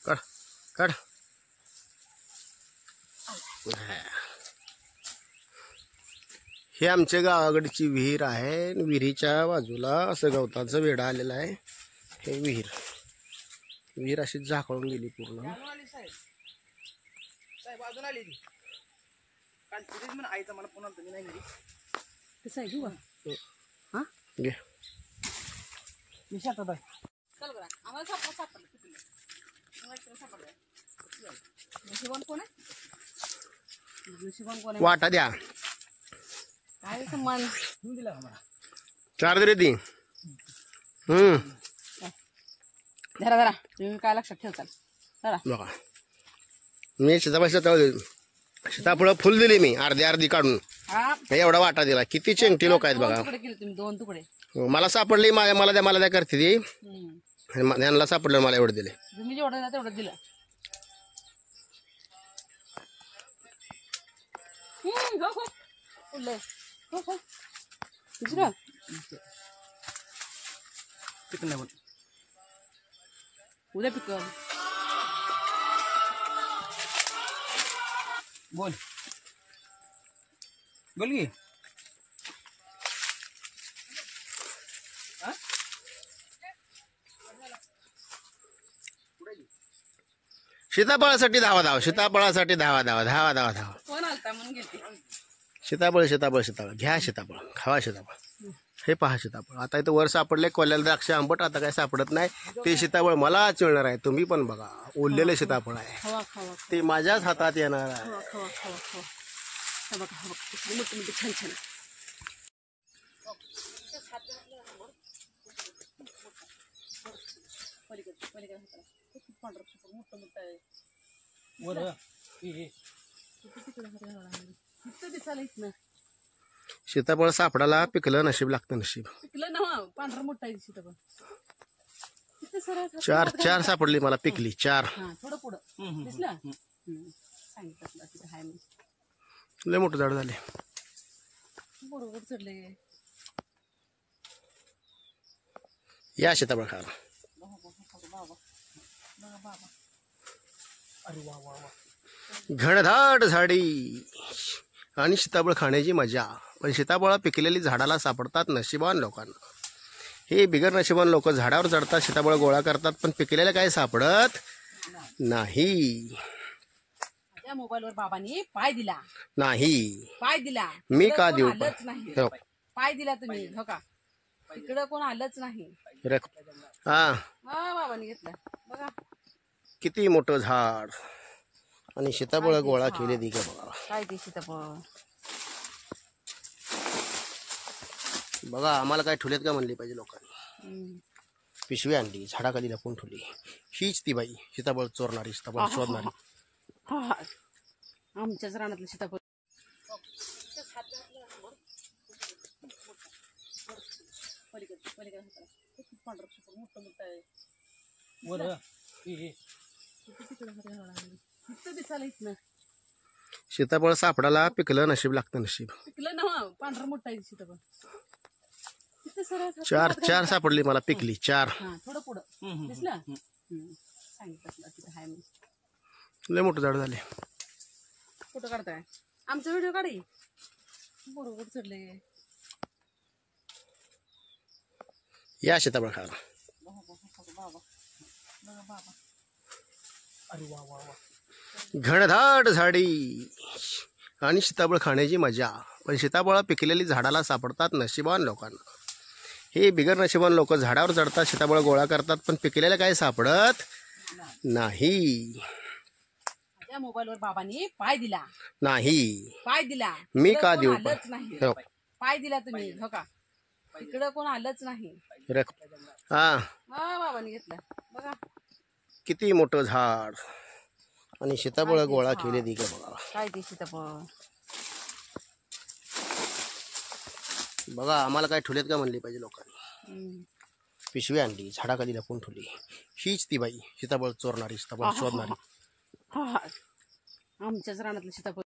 काढ काढ. हे आमच्या गावाकडची विहीर आहे. विहिरीच्या बाजूला असं गवताचं वेढा आलेला आहे. हे विहीर अशी झाकळून गेली पूर्ण. वाटा द्या. काय समान 4 दे ती. जरा जरा तुम्ही काय लक्षात ठेवचाल जरा बघा मी सीताफळ फुल दिली मी अर्धी काढून. हा एवढा वाटा दिला. किती चेंगटी लोक आहेत बघा. तुकडे केले तुम्ही 2 तुकडे. मला सापडली मला द्या करते ती. यांना सापडलं मला एवढं दिले. तुम्ही जेवढं दिलं तेवढं दिलं. उद्या पिकल. बोल बोल की. सीताफळासाठी धावा. सीताफळासाठी धावा. कोण आलता म्हणून घेते. सीताफळ घ्या. सीताफळ खावा. सीताफळ हे पहा. सीताफळ आता इथं वर सापडले. कोल्याला द्राक्ष आंबट आता काय सापडत नाही. ते सीताफळ मलाच मिळणार आहे. तुम्ही पण बघा ओललेले सीताफळ आहे. खावा खावा ते माझ्याच हातात येणार आहे. खावा खावा खावा खावा. हा बघा हा बघा मोठे मोठे छान छान. मोठं मोठं आहे. दिसायला येत ना. सीताफळ सापडायला पिकलं नशीब लागतं. नशीब पिकलं ना. पांढरा मोठा आहे सीताफळ. 4 सापडली मला. पिकली 4. थोडं पुढं दिसलं. सांगितलं तिथं हाय म्हणून. लय मोठं झाड झाले. बरोबर चढले. या सीताफळ खा. घनदाट झाडी आणि सीताफळ खाण्याची मजा. पण सीताफळ पिकलेली झाडाला सापडतात नशिबान लोकांना. हे बिगर नशिबान लोक झाडावर चढतात, सीताफळ गोळा करतात, पण पिकलेलं काय सापडत नाही. मोबाईलवर बाबांनी पाय दिला नाही. पाय दिला. मी का देऊ नाही. पाय दिला तुम्ही. हो का. इकडं कोण आलंच नाही. हा बाबांनी घेतलं बघा. किती मोठं झाड आणि सीताफळ गोळा केले दी का बघा. काय ते सीताफळ बघा. आम्हाला काय ठेवलेत का म्हणली पाहिजे लोकांनी. पिशवी आणली, झाडाखाली लपून ठेवली. हीच ती बाई सीताफळ चोरणारी, सीताफळ शोधणारी. आमच्याच रानातलं सीताफळ. दिसायला येत ना. सीताफळ सापडायला पिकलं नशीब लागतं. नशीब पिकलं ना. पांढरा मोठा आहे सीताफळ. 4 सापडली मला. पिकली 4. थोडं पुढं दिसलं. सांगितलं तिथं हाय म्हणून. लय मोठं झाड झाले. फोटो काढताय. आमचा व्हिडिओ काढी. बरोबर चढले. या सीताफळ खा. घनदाट झाडी आणि सीताफळ खाण्याची मजा. पण सीताफळ पिकलेली झाडाला सापडतात नशिबान लोकांना. हे बिगर नशिबान लोक झाडावर चढतात, सीताफळ गोळा करतात, पण पिकलेलं काय सापडत नाही. मोबाईलवर बाबांनी पाय दिला नाही. पाय दिला. मी का देऊ नाही. पाय दिला तुम्ही. हो का. इकडं कोण आलंच नाही. हा बाबांनी घेतलं बघा. किती मोठं झाड आणि सीताफळ गोळा केले दी का बघा. काय ते सीताफळ बघा. आम्हाला काय ठेवलेत का म्हणली पाहिजे लोकांनी. पिशवी आणली, झाडाखाली लपून ठेवली. हीच ती बाई सीताफळ चोरणारी, सीताफळ शोधणारी. आमच्याच रानातलं सीताफळ.